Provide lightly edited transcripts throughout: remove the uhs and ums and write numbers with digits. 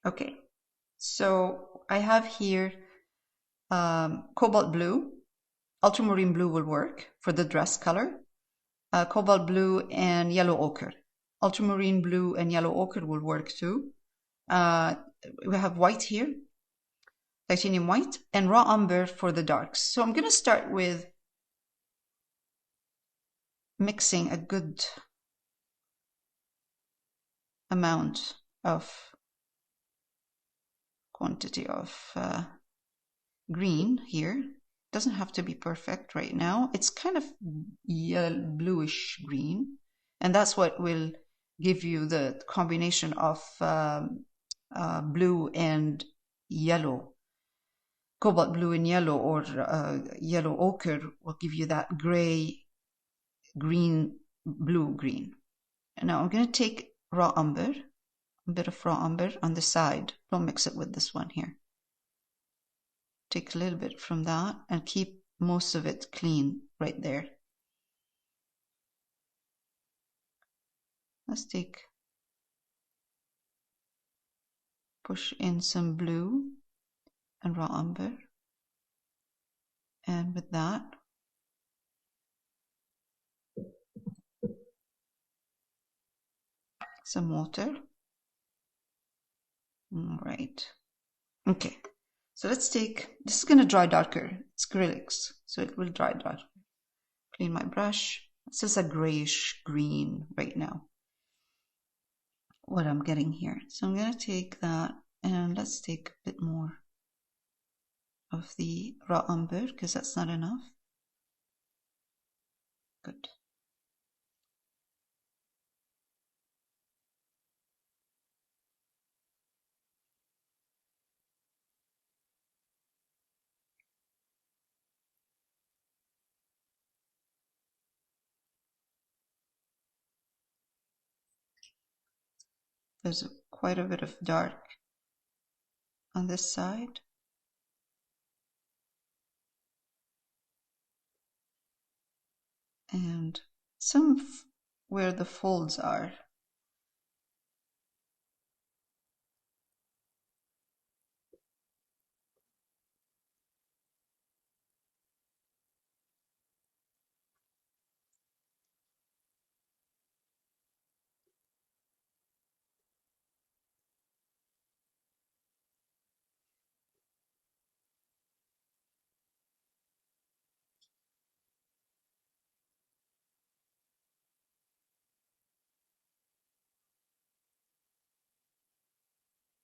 Okay, so I have here cobalt blue. Ultramarine blue will work for the dress color. Cobalt blue and yellow ochre. Ultramarine blue and yellow ochre will work too. We have white here, titanium white, and raw umber for the darks. So I'm going to start with mixing a good amount of quantity of green here. Doesn't have to be perfect right now. It's kind of yellow, bluish green, and that's what will give you the combination of blue and yellow. Cobalt blue and yellow, or yellow ochre, will give you that gray, green, blue, green. And now I'm going to take raw umber, a bit of raw umber on the side. Don't mix it with this one here. Take a little bit from that and keep most of it clean right there. Let's push in some blue and raw umber. And with that, some water. All right. Okay. So let's take, this is going to dry darker. It's acrylics, so it will dry darker. Clean my brush. This is a grayish green right now, what I'm getting here. So I'm going to take that, and let's take a bit more of the raw umber, because that's not enough. Good. There's quite a bit of dark on this side. And some where the folds are.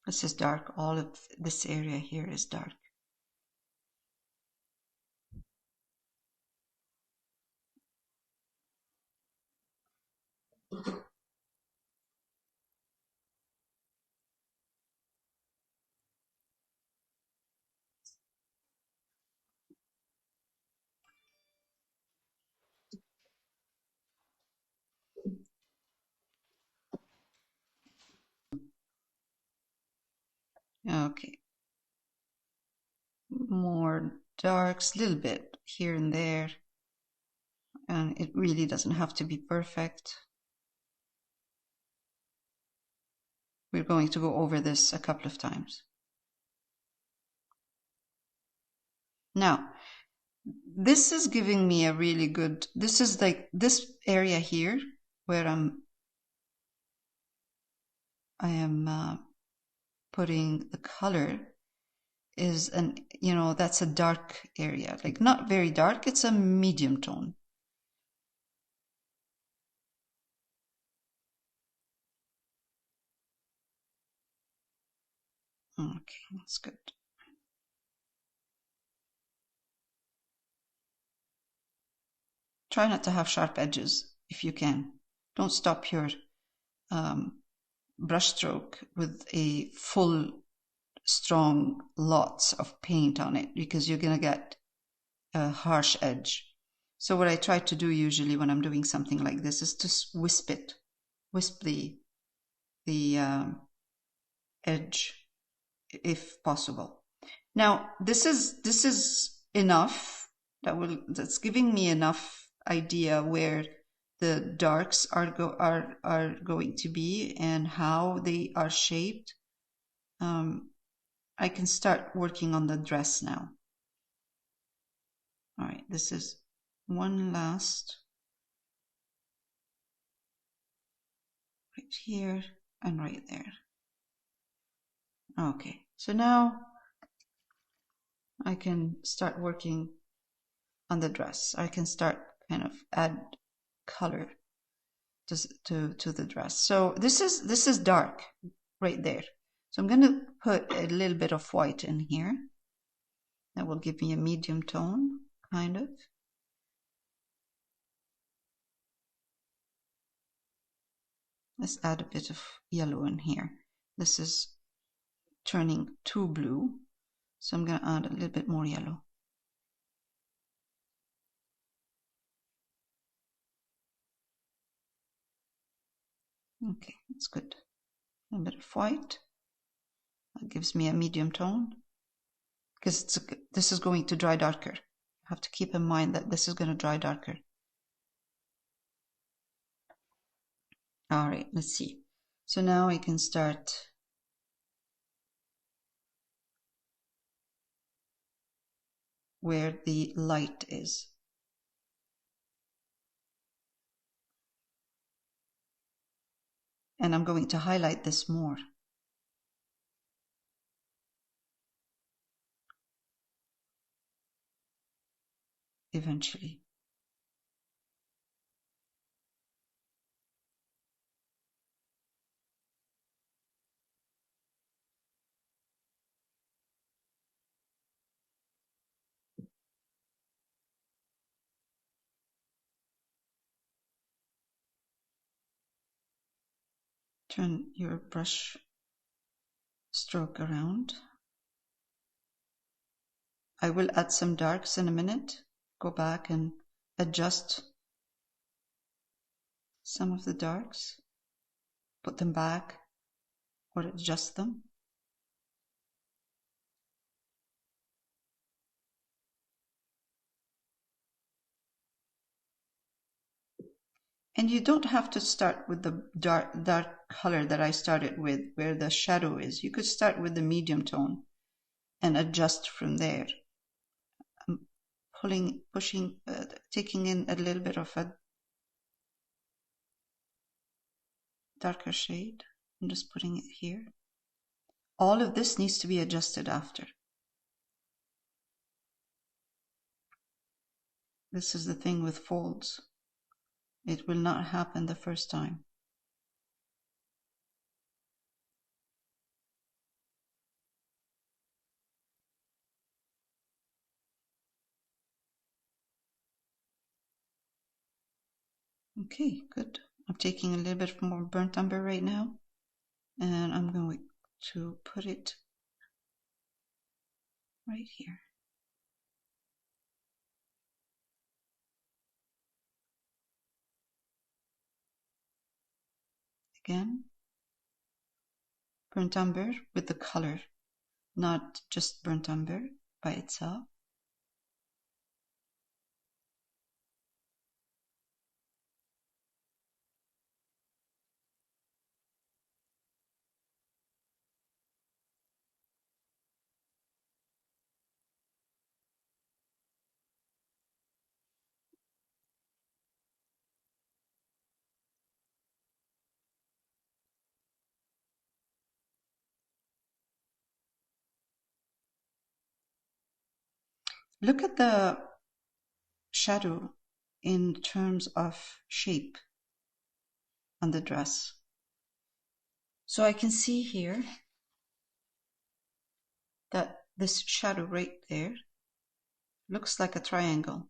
This is dark. All of this area here is dark. Okay. More darks, a little bit here and there. And it really doesn't have to be perfect. We're going to go over this a couple of times. Now, this is giving me a really good, this is like this area here where I am putting the color is that's a dark area, like not very dark, it's a medium tone. Okay, that's good. Try not to have sharp edges if you can. Don't stop your brush stroke with a full, strong, lots of paint on it, because you're going to get a harsh edge. So what I try to do usually when I'm doing something like this is to wisp the edge if possible. Now this is enough. That's giving me enough idea where the darks are going to be and how they are shaped. I can start working on the dress now. All right, this is one last right here and right there. Okay, so now I can start working on the dress. I can start kind of add color to the dress. So this is dark right there. So I'm going to put a little bit of white in here. That will give me a medium tone, kind of. Let's add a bit of yellow in here. This is turning too blue, so I'm going to add a little bit more yellow. Okay, that's good. A bit of white. That gives me a medium tone, because this is going to dry darker. You have to keep in mind that this is going to dry darker. All right, let's see. So now I can start where the light is. And I'm going to highlight this more. Eventually. Turn your brush stroke around. I will add some darks in a minute. Go back and adjust some of the darks. Put them back or adjust them. And you don't have to start with the dark color that I started with, where the shadow is. You could start with the medium tone and adjust from there. I'm taking in a little bit of a darker shade. I'm just putting it here. All of this needs to be adjusted after. This is the thing with folds. It will not happen the first time. Okay, good. I'm taking a little bit more burnt umber right now, and I'm going to put it right here. Again, burnt umber with the color, not just burnt umber by itself. Look at the shadow in terms of shape on the dress. So I can see here that this shadow right there looks like a triangle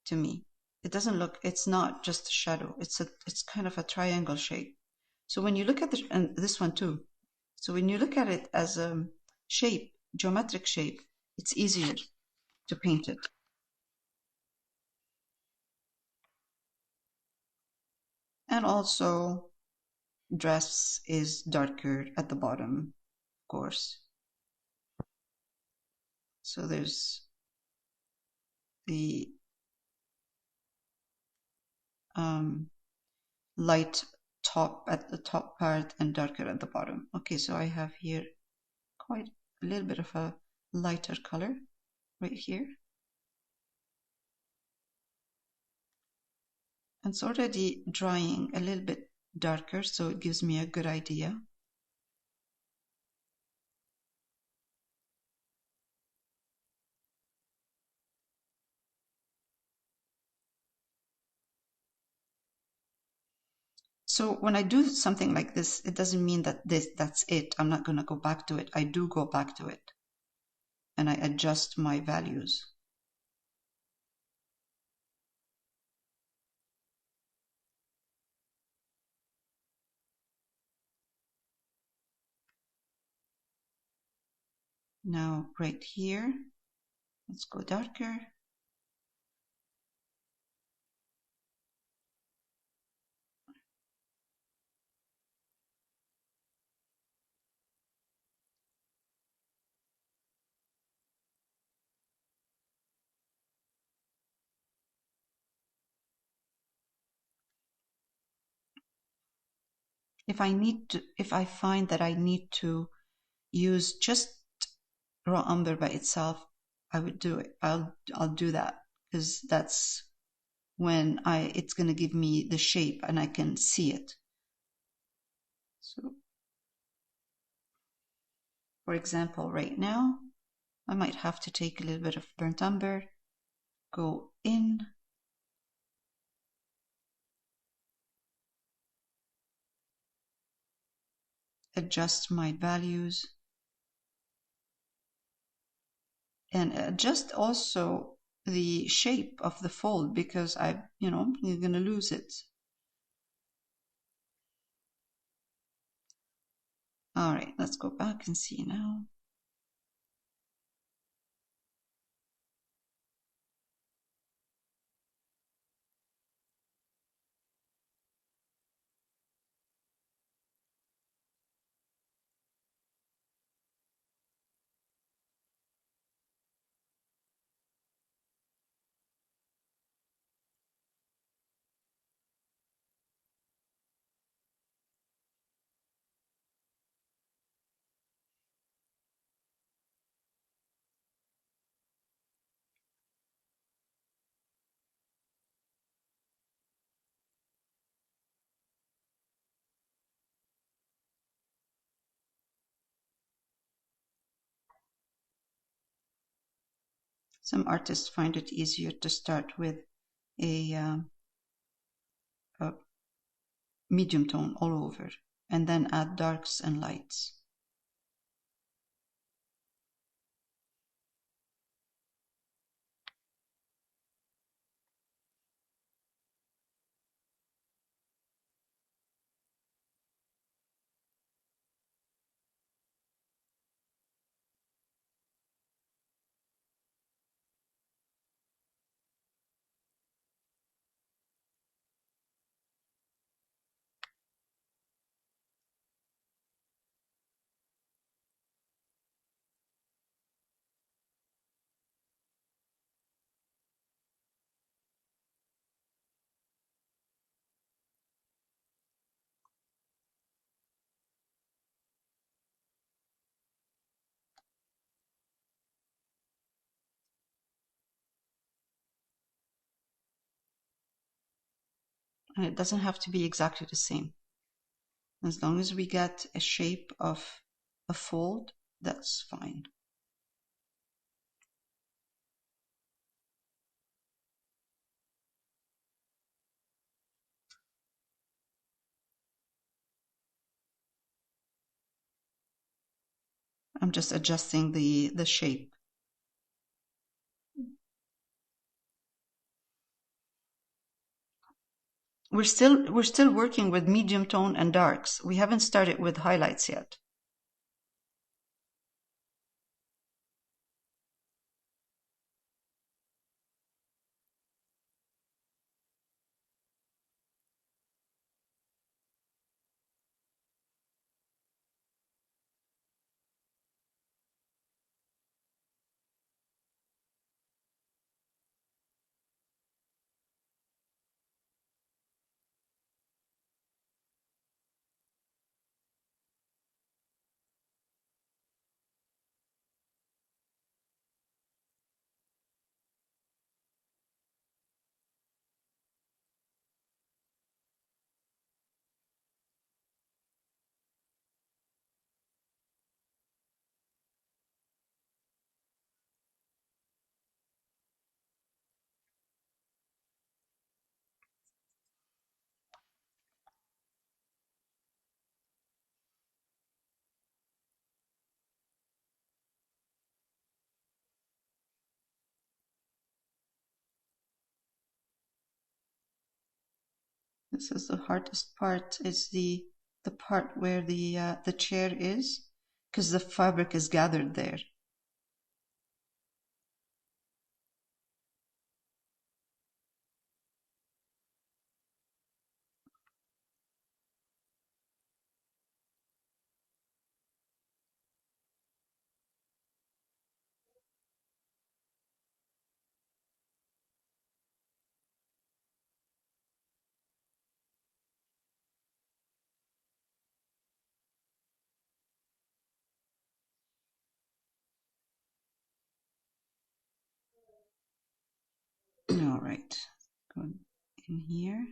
to me. It doesn't look, it's not just a shadow, it's kind of a triangle shape. So when you look at and this one too, so when you look at it as a shape, geometric shape, it's easier to paint it. And also, dress is darker at the bottom, of course. So there's the light top at the top part and darker at the bottom. Okay, so I have here quite a little bit of a lighter color right here. And it's already drying a little bit darker, so it gives me a good idea. So when I do something like this, it doesn't mean that that's it. I'm not going to go back to it. I do go back to it and I adjust my values. Now right here, let's go darker. If I find that I need to use just raw umber by itself, I would do it. I'll do that because that's when it's going to give me the shape and I can see it. So for example, right now, I might have to take a little bit of burnt umber, go in, adjust my values, and adjust also the shape of the fold because you're going to lose it. All right, let's go back and see now. Some artists find it easier to start with a medium tone all over and then add darks and lights. And it doesn't have to be exactly the same. As long as we get a shape of a fold, that's fine. I'm just adjusting the shape. We're still working with medium tone and darks. We haven't started with highlights yet. says the hardest part is the part where the chair is, because the fabric is gathered there. All right, go in here.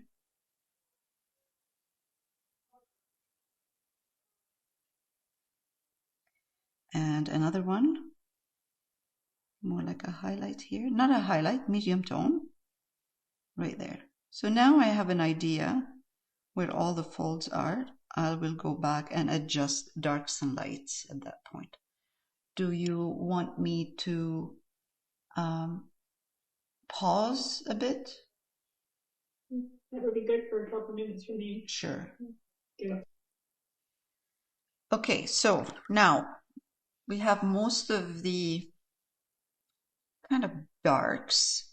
And another one, more like a highlight here. Not a highlight, medium tone, right there. So now I have an idea where all the folds are. I will go back and adjust darks and lights at that point. Do you want me to pause a bit? That would be good for a couple minutes for me. Sure. Yeah. Okay, so now we have most of the kind of darks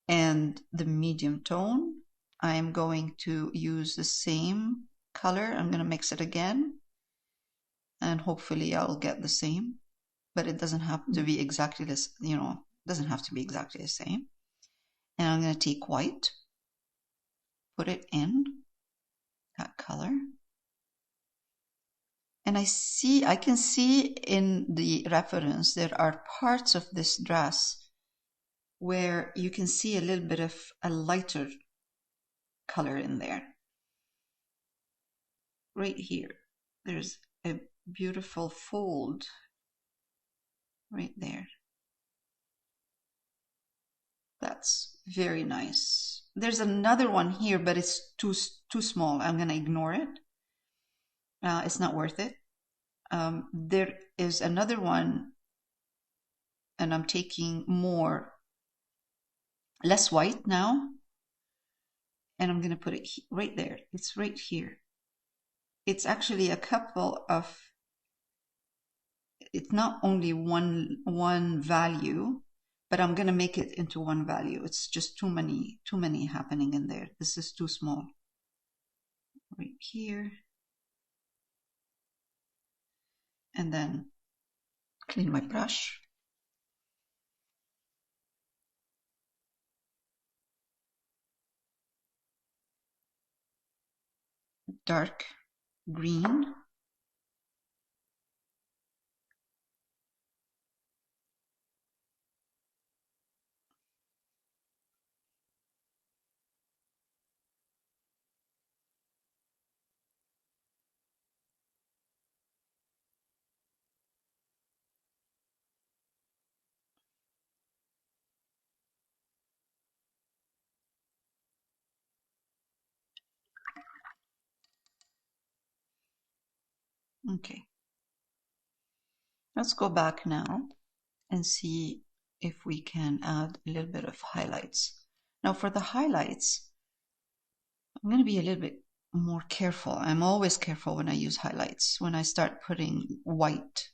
and the medium tone. I am going to use the same color. I'm going to mix it again, and hopefully I'll get the same, but it doesn't have to be exactly this, doesn't have to be exactly the same. And I'm going to take white, put it in that color. And I can see in the reference there are parts of this dress where you can see a little bit of a lighter color in there. Right here, there's a beautiful fold right there. That's very nice. There's another one here, but it's too small. I'm going to ignore it. It's not worth it. There is another one, and I'm taking less white now, and I'm going to put it right there. It's right here. It's actually a couple of, it's not only one value, but I'm going to make it into one value. It's just too many happening in there. This is too small. Right here. And then clean my brush. Dark green. Okay. Let's go back now and see if we can add a little bit of highlights. Now for the highlights, I'm going to be a little bit more careful. I'm always careful when I use highlights, when I start putting white.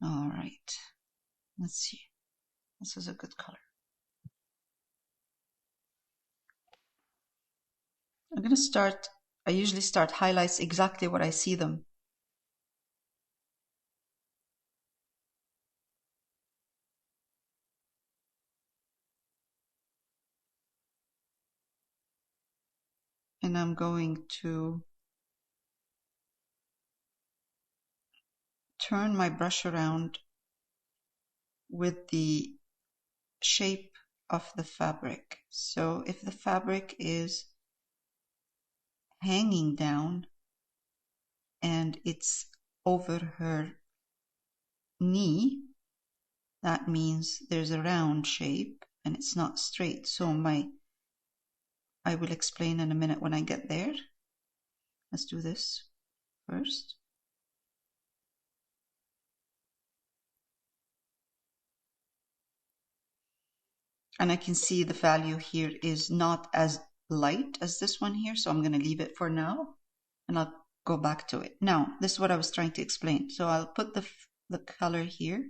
All right, let's see. This is a good color. I'm going to start, I usually start highlights exactly what I see them. And I'm going to turn my brush around with the shape of the fabric. So if the fabric is hanging down and it's over her knee, that means there's a round shape and it's not straight. So I will explain in a minute when I get there. Let's do this first. And I can see the value here is not as light as this one here, so I'm going to leave it for now, and I'll go back to it. Now, this is what I was trying to explain. So I'll put the color here,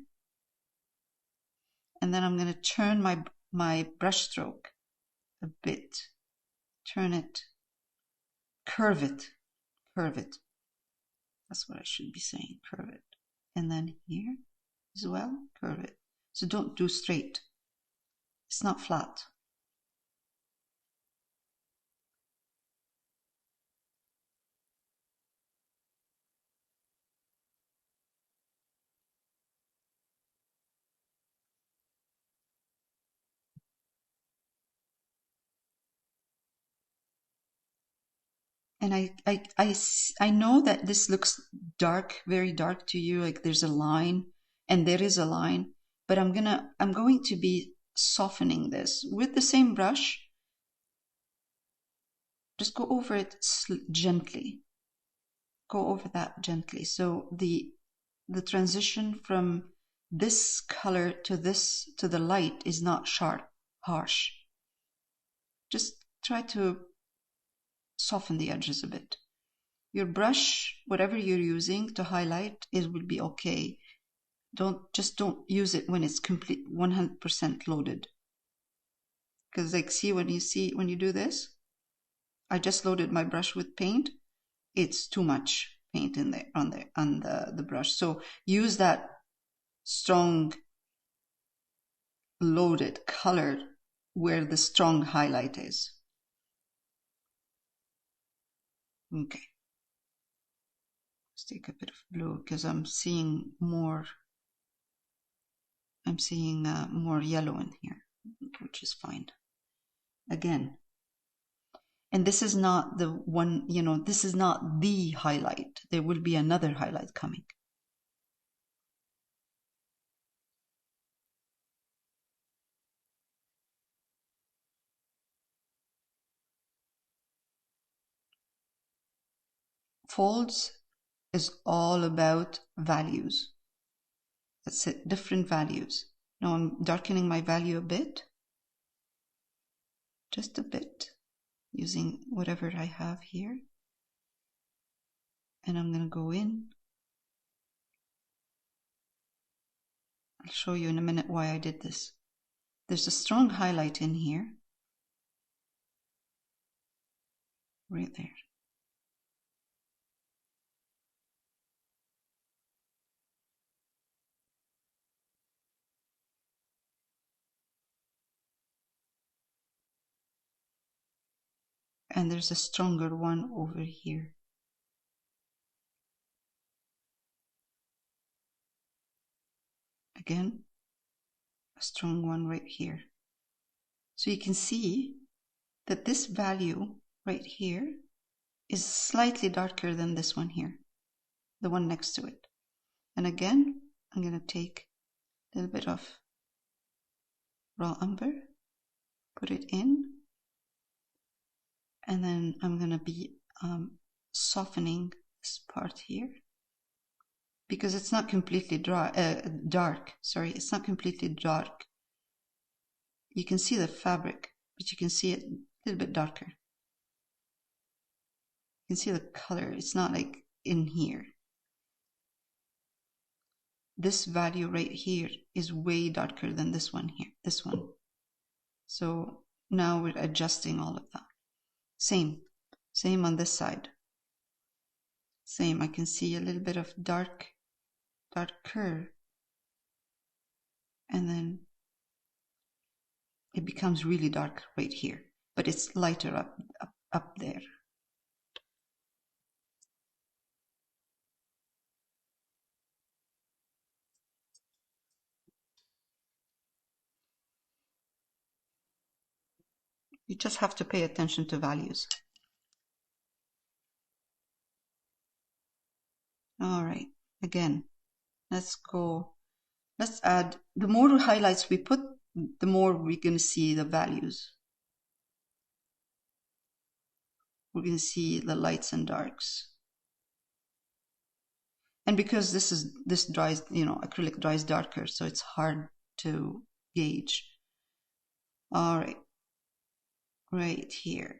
and then I'm going to turn my brush stroke a bit. Turn it, curve it. That's what I should be saying, curve it. And then here as well, curve it. So don't do straight. It's not flat. And I know that this looks dark, very dark to you, like there's a line, and there is a line, but I'm going to be softening this with the same brush. Just go over it gently. Go over that gently. So the transition from this color to the light is not sharp, harsh. Just try to soften the edges a bit. Your brush, whatever you're using to highlight, it will be okay. Don't use it when it's complete 100% loaded. Because like when you do this, I just loaded my brush with paint. It's too much paint in there on the brush. So use that strong loaded color where the strong highlight is. Okay. Let's take a bit of blue because I'm seeing more yellow in here, which is fine. Again, and this is not the one, this is not the highlight. There will be another highlight coming. Folds is all about values. That's it, different values. Now I'm darkening my value a bit, just a bit, using whatever I have here. And I'm going to go in. I'll show you in a minute why I did this. There's a strong highlight in here, right there. And there's a stronger one over here. Again, a strong one right here. So you can see that this value right here is slightly darker than this one here, the one next to it. And again, I'm going to take a little bit of raw umber, put it in, and then I'm going to be softening this part here because it's not completely dark. Sorry, it's not completely dark. You can see the fabric, but you can see it a little bit darker. You can see the color. It's not like in here. This value right here is way darker than this one here, this one. So now we're adjusting all of that. Same on this side. Same, I can see a little bit of darker, and then it becomes really dark right here, but it's lighter up there. You just have to pay attention to values. All right, again, let's add, the more highlights we put, the more we're going to see the values. We're going to see the lights and darks. And because this dries, acrylic dries darker, so it's hard to gauge. All right, right here.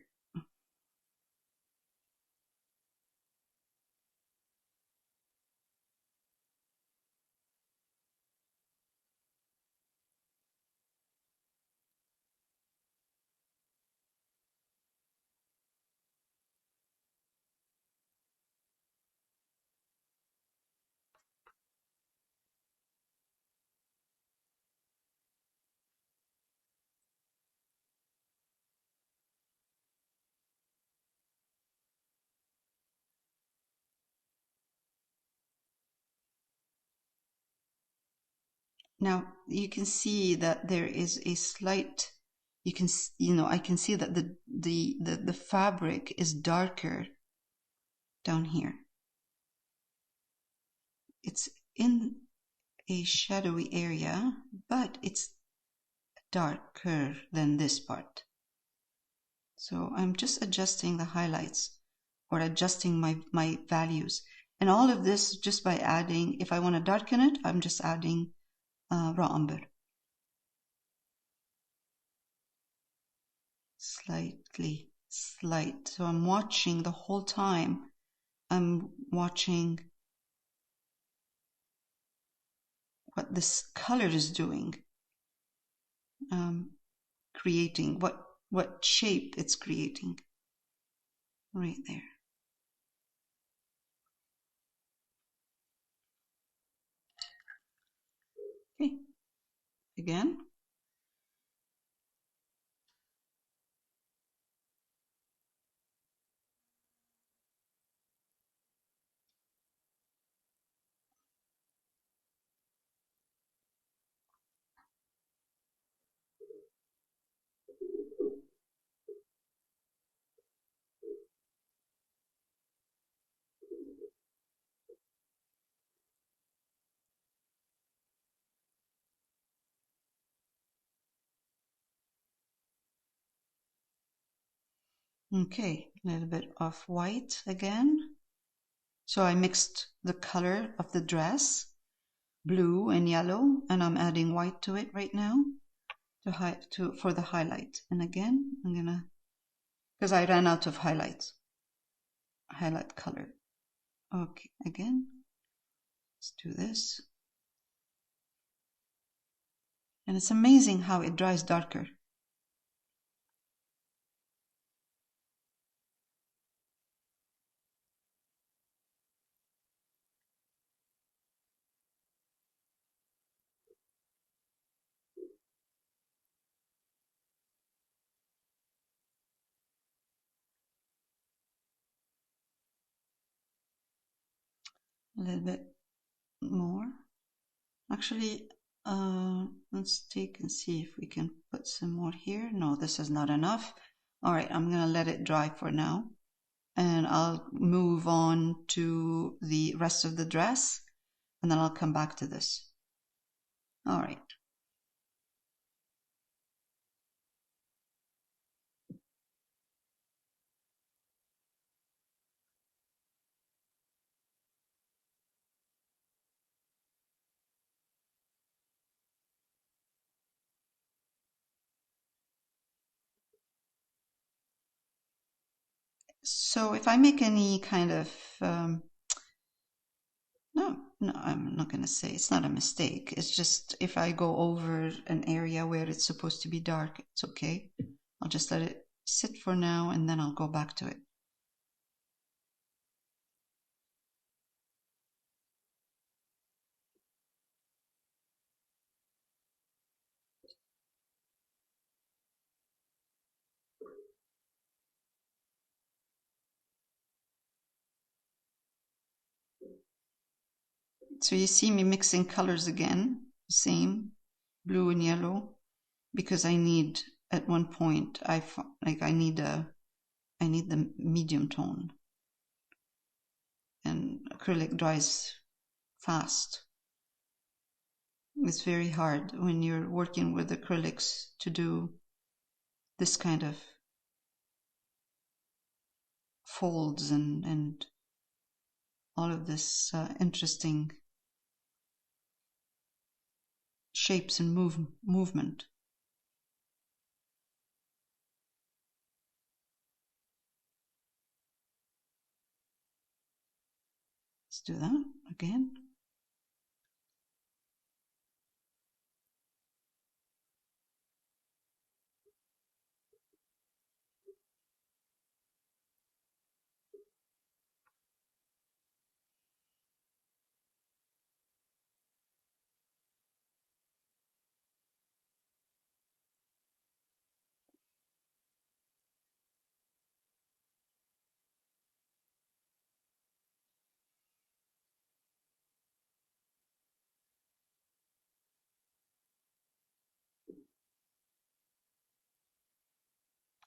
Now you can see that there is a slight, I can see that the fabric is darker down here. It's in a shadowy area, but it's darker than this part. So I'm just adjusting the highlights or adjusting my values. And all of this just by adding, if I want to darken it, I'm just adding raw umber. Slight. So I'm watching the whole time. I'm watching what this color is doing. Creating what shape it's creating. Right there. Okay. Again. Okay, a little bit of white again. So I mixed the color of the dress, blue and yellow, and I'm adding white to it right now for the highlight. And again, I'm gonna, because I ran out of highlight color. Okay, again, let's do this. And it's amazing how it dries darker. A little bit more. Actually, let's take and see if we can put some more here. No, this is not enough. All right, I'm gonna let it dry for now. And I'll move on to the rest of the dress and then I'll come back to this. All right. So if I make any kind of, no, I'm not going to say it's not a mistake. It's just if I go over an area where it's supposed to be dark, it's okay. I'll just let it sit for now and then I'll go back to it. So you see me mixing colors again, same, blue and yellow, because I need, at one point, I need the medium tone. And acrylic dries fast. It's very hard when you're working with acrylics to do this kind of folds and all of this interesting shapes and movement. Let's do that again.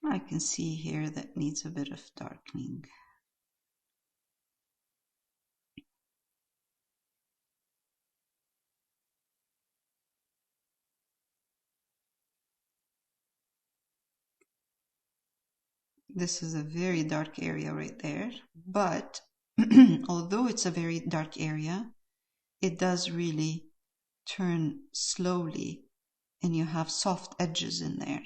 I can see here that needs a bit of darkening. This is a very dark area right there, but although it's a very dark area, it does really turn slowly and you have soft edges in there.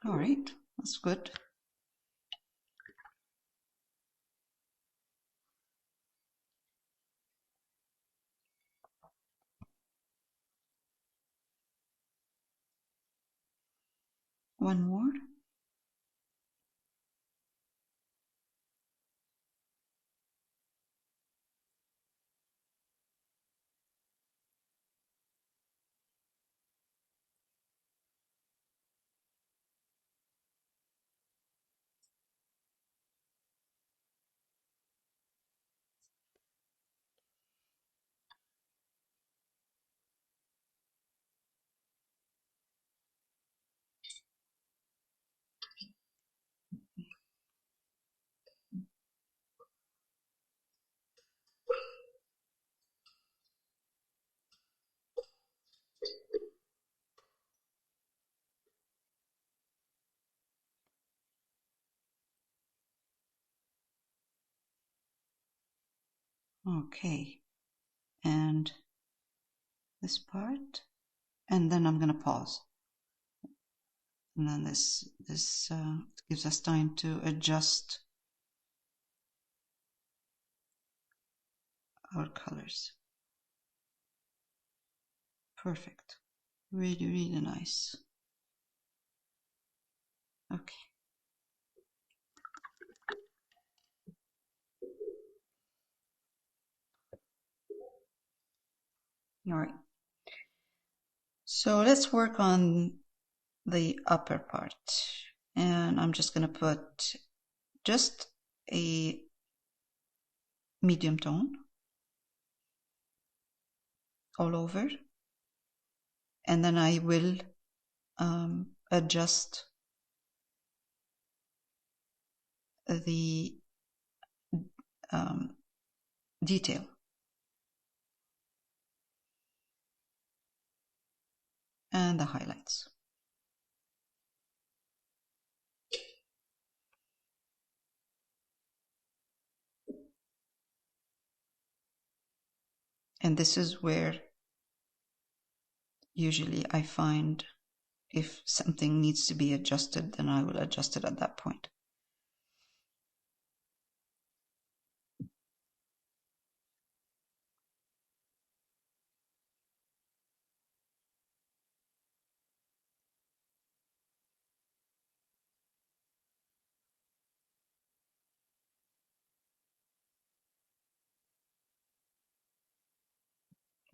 All right, that's good. One more. Okay, and this part, and then I'm gonna pause, and then this gives us time to adjust our colors. Perfect, really, really nice. Okay. All right. So let's work on the upper part. And I'm just going to put just a medium tone all over. And then I will adjust the detail. And the highlights. And this is where usually I find if something needs to be adjusted, then I will adjust it at that point.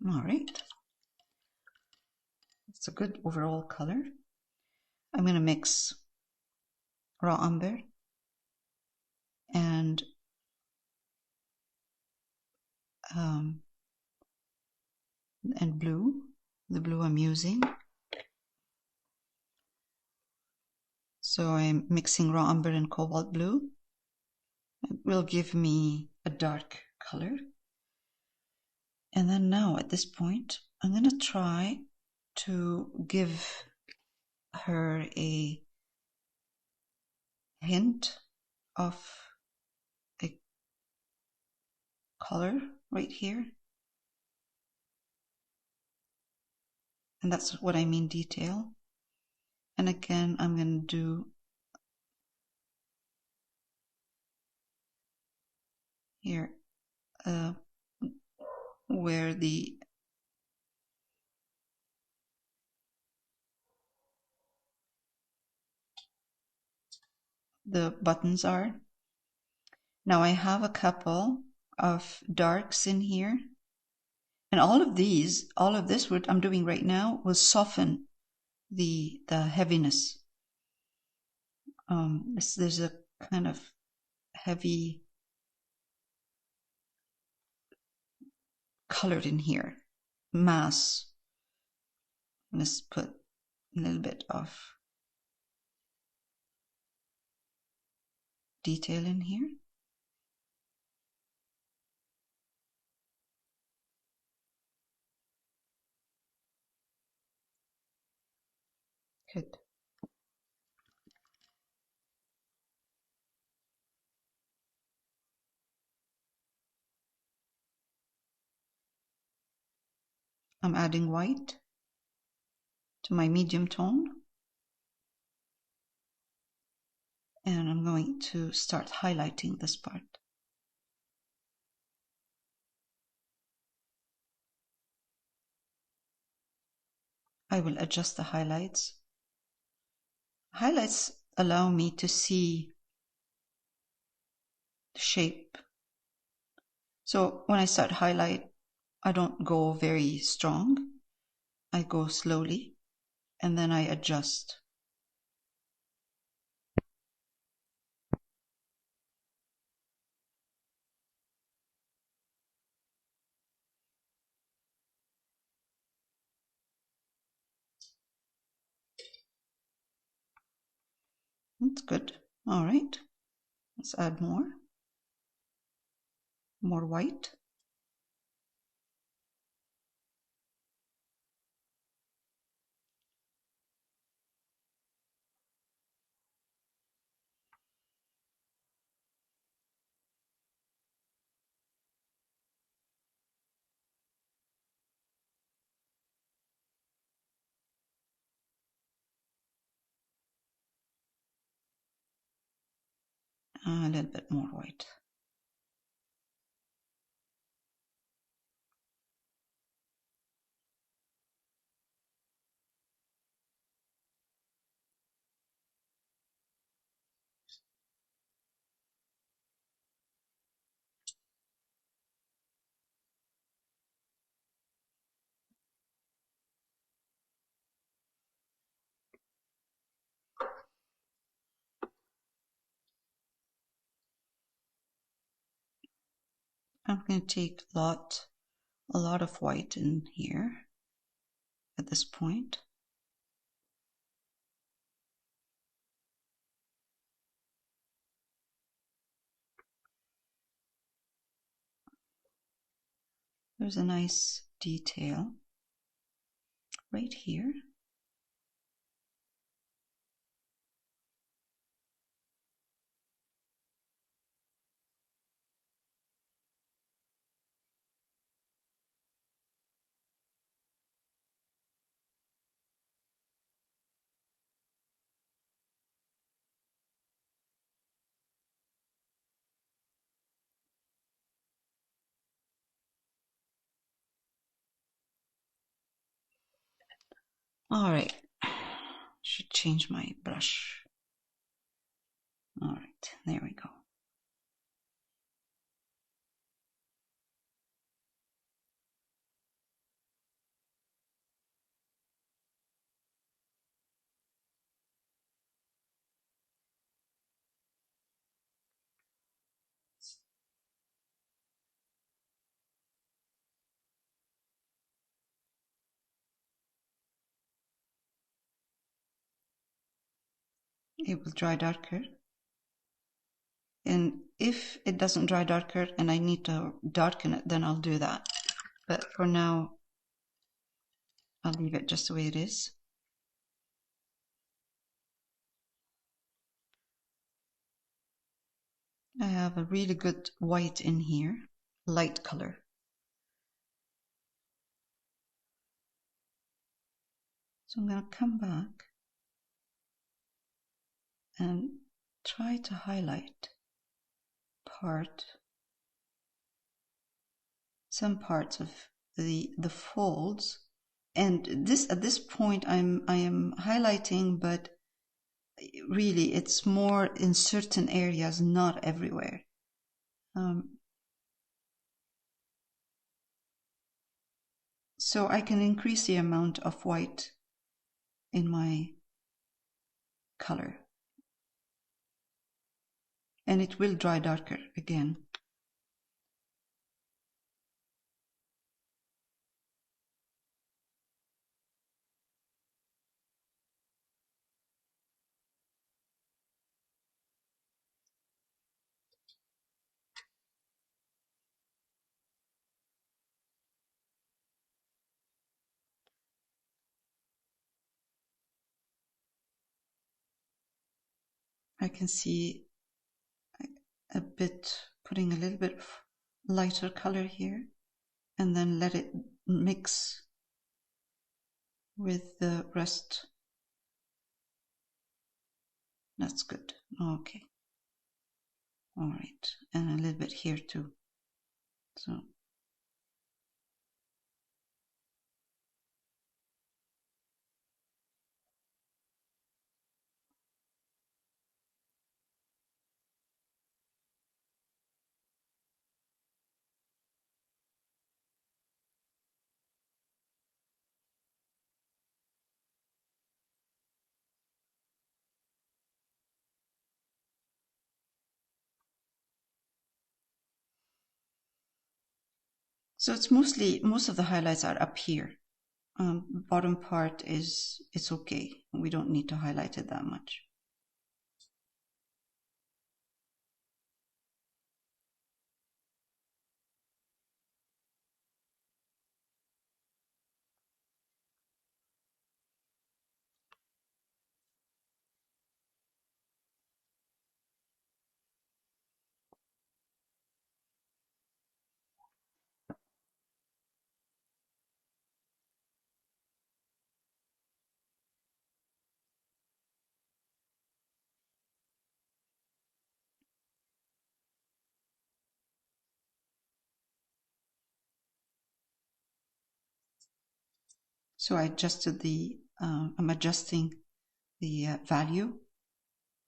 All right. It's a good overall color. I'm going to mix raw umber and blue, the blue I'm using. So I'm mixing raw umber and cobalt blue. It will give me a dark color. And then now at this point, I'm going to try to give her a hint of a color right here. And that's what I mean detail. And again, I'm going to do here where the buttons are. Now I have a couple of darks in here. And all of this what I'm doing right now will soften the heaviness. There's a kind of heavy colored in here, mass. Let's put a little bit of detail in here. Good. I'm adding white to my medium tone. And I'm going to start highlighting this part. I will adjust the highlights. Highlights allow me to see the shape. So when I start highlight, I don't go very strong. I go slowly and then I adjust. That's good. All right. Let's add more white. A little bit more white. I'm going to take a lot of white in here at this point. There's a nice detail right here. All right. Should change my brush. All right, there we go. It will dry darker. And if it doesn't dry darker and I need to darken it, then I'll do that. But for now, I'll leave it just the way it is. I have a really good white in here, light color. So I'm going to come back and try to highlight some parts of the folds. And this, at this point, I am highlighting, but really it's more in certain areas, not everywhere. So I can increase the amount of white in my color, and it will dry darker again. I can see a bit, putting a little bit of lighter color here, and then let it mix with the rest. That's good. Okay. All right. And a little bit here too. So it's most of the highlights are up here. Bottom part it's okay. We don't need to highlight it that much. So I adjusted I'm adjusting the value.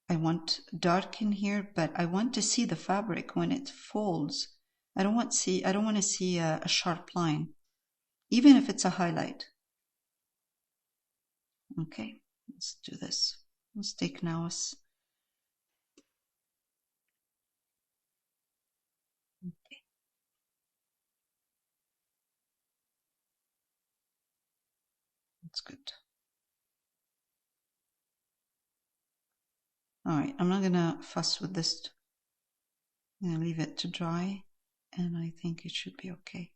I want dark in here, but I want to see the fabric when it folds. I don't want to see a sharp line, even if it's a highlight. Okay, let's do this. Let's take now okay. That's good. All right, I'm not gonna fuss with this. I'm gonna leave it to dry, and I think it should be okay.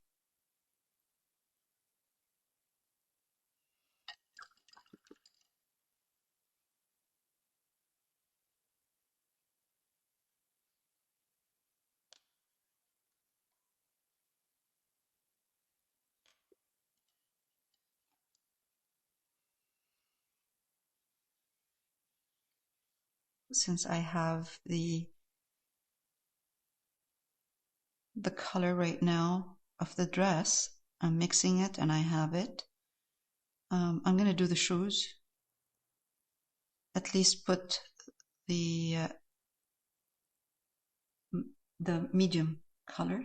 Since I have the color right now of the dress, I'm mixing it and I have it. I'm going to do the shoes. At least put the medium color.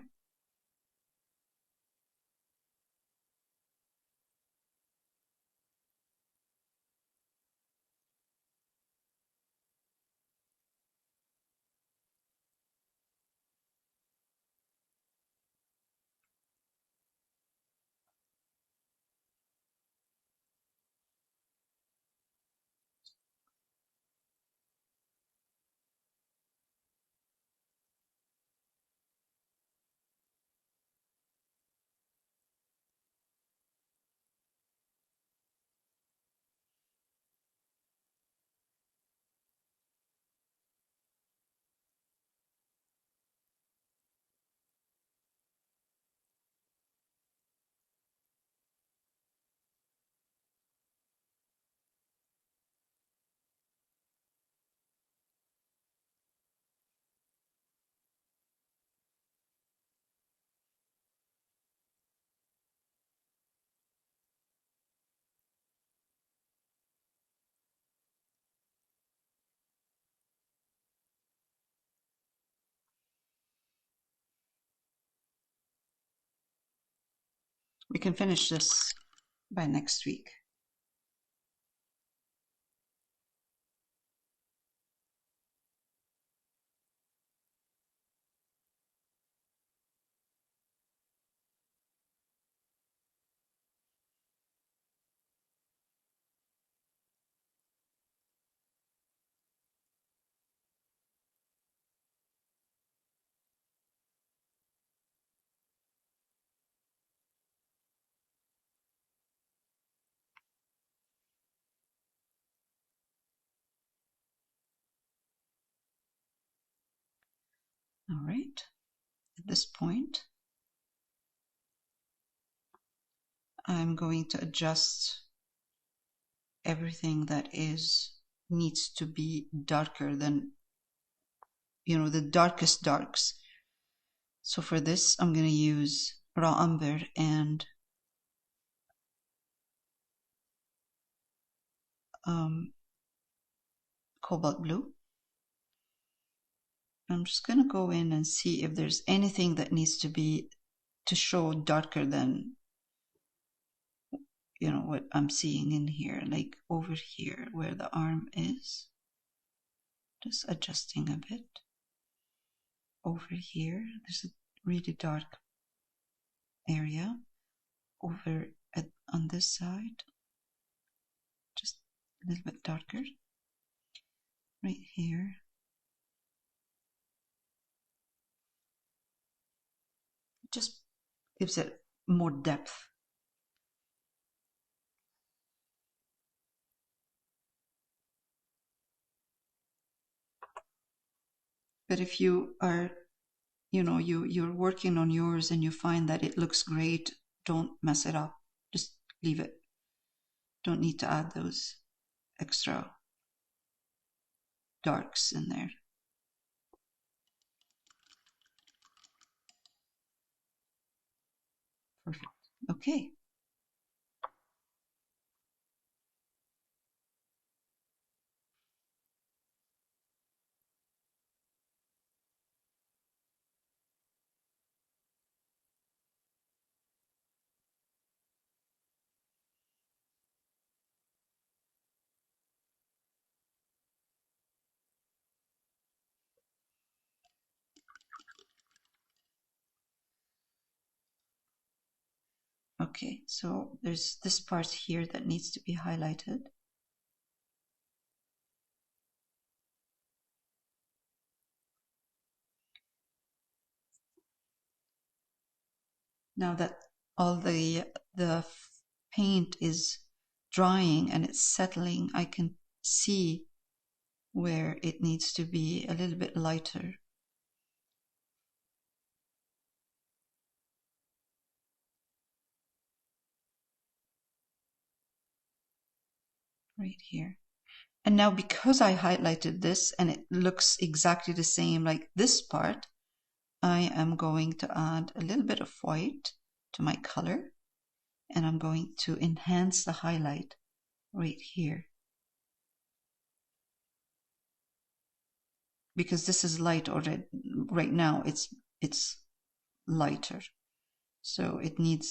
We can finish this by next week. All right, at this point, I'm going to adjust everything that needs to be darker than, the darkest darks. So for this, I'm going to use raw umber and cobalt blue. I'm just going to go in and see if there's anything that needs to show darker than, what I'm seeing in here, like over here where the arm is. Just adjusting a bit. Over here, there's a really dark area. Over on this side, just a little bit darker. Right here. It just gives it more depth. But if you are, you're working on yours and you find that it looks great, don't mess it up. Just leave it. Don't need to add those extra darks in there. Perfect. Okay. Okay, so there's this part here that needs to be highlighted. Now that all the paint is drying and it's settling, I can see where it needs to be a little bit lighter. Right here. And now because I highlighted this and it looks exactly the same like this part, I am going to add a little bit of white to my color, and I'm going to enhance the highlight right here. Because this is light already, right now it's lighter. So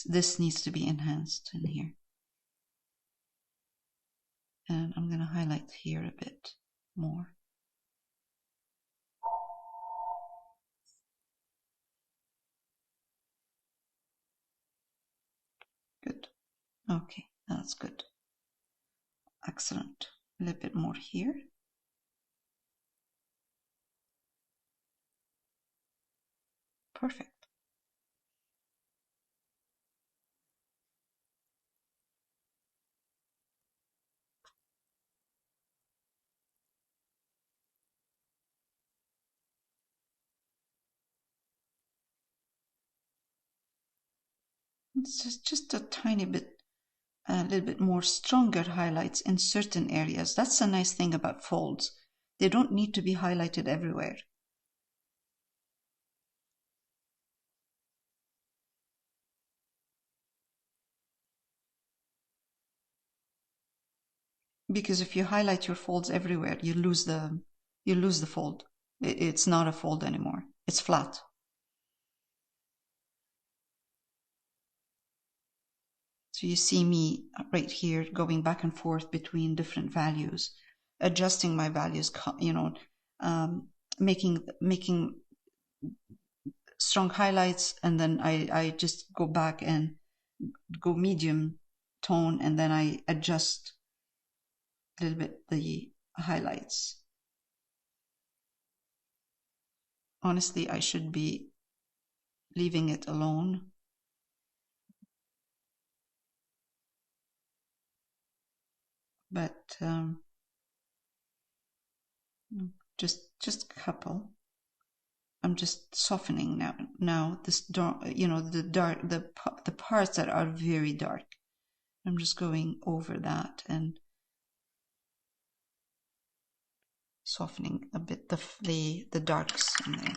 this needs to be enhanced in here. And I'm going to highlight here a bit more. Good. Okay, that's good. Excellent. A little bit more here. Perfect. It's just a tiny bit, a little bit more stronger highlights in certain areas. That's the nice thing about folds. They don't need to be highlighted everywhere. Because if you highlight your folds everywhere, you lose the fold. It's not a fold anymore. It's flat. So you see me right here going back and forth between different values, adjusting my values, making strong highlights, and then I just go back and go medium tone, and then I adjust a little bit the highlights. Honestly, I should be leaving it alone. But just a couple. I'm just softening now. Now this dark, the parts that are very dark. I'm just going over that and softening a bit the darks in there.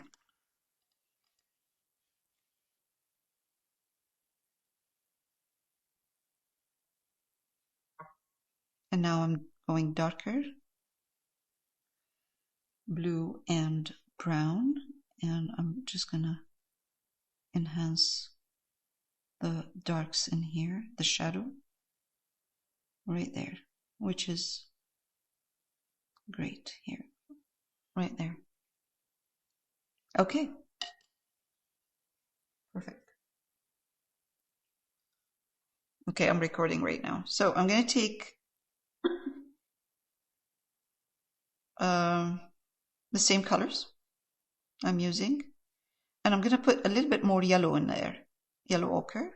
And now I'm going darker, blue and brown, and I'm just gonna enhance the darks in here, the shadow right there, which is great here, right there. Okay, perfect. Okay, I'm recording right now. So I'm gonna take the same colors I'm using, and I'm gonna put a little bit more yellow in there, yellow ochre,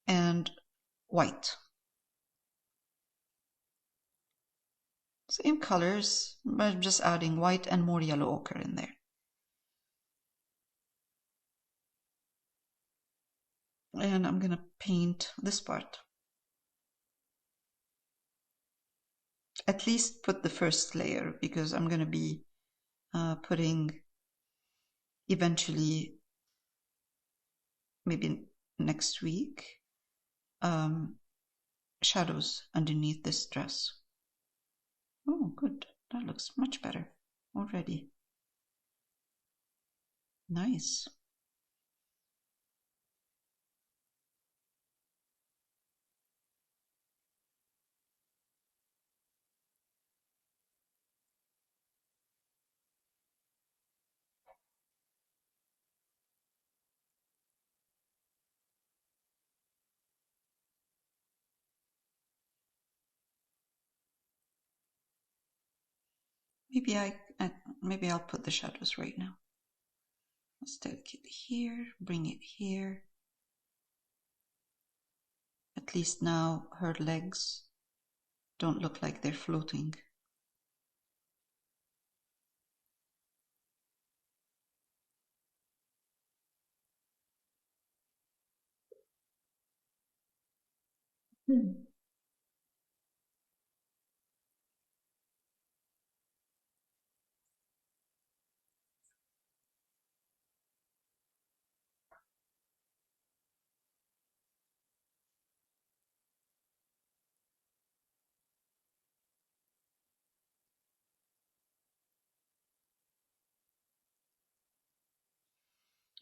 and white. Same colors, but I'm just adding white and more yellow ochre in there. And I'm gonna paint this part. At least put the first layer, because I'm gonna be putting eventually, maybe next week, shadows underneath this dress. Oh, good. That looks much better already. Nice. Maybe I'll put the shadows right now. Let's take it here, bring it here. At least now her legs don't look like they're floating.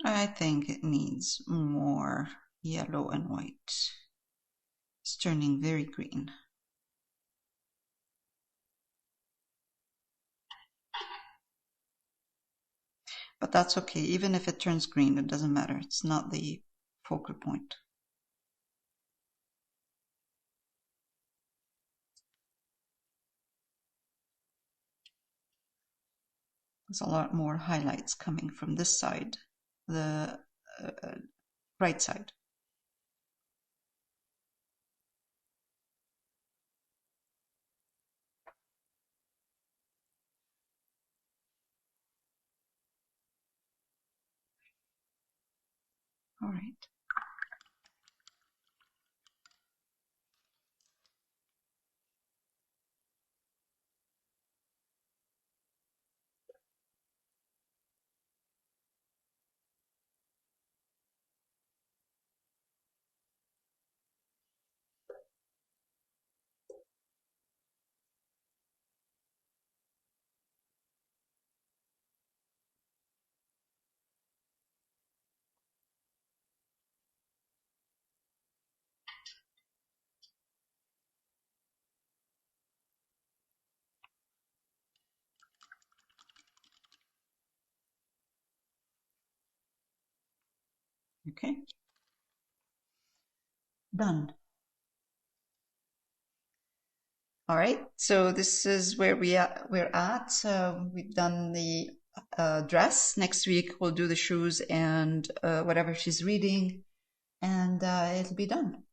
I think it needs more yellow and white. It's turning very green. But that's okay. Even if it turns green, it doesn't matter. It's not the focal point. There's a lot more highlights coming from this side, the right side. All right. Okay. Done. All right, so this is where we're at. We've done the dress. Next week we'll do the shoes and whatever she's reading, and it'll be done.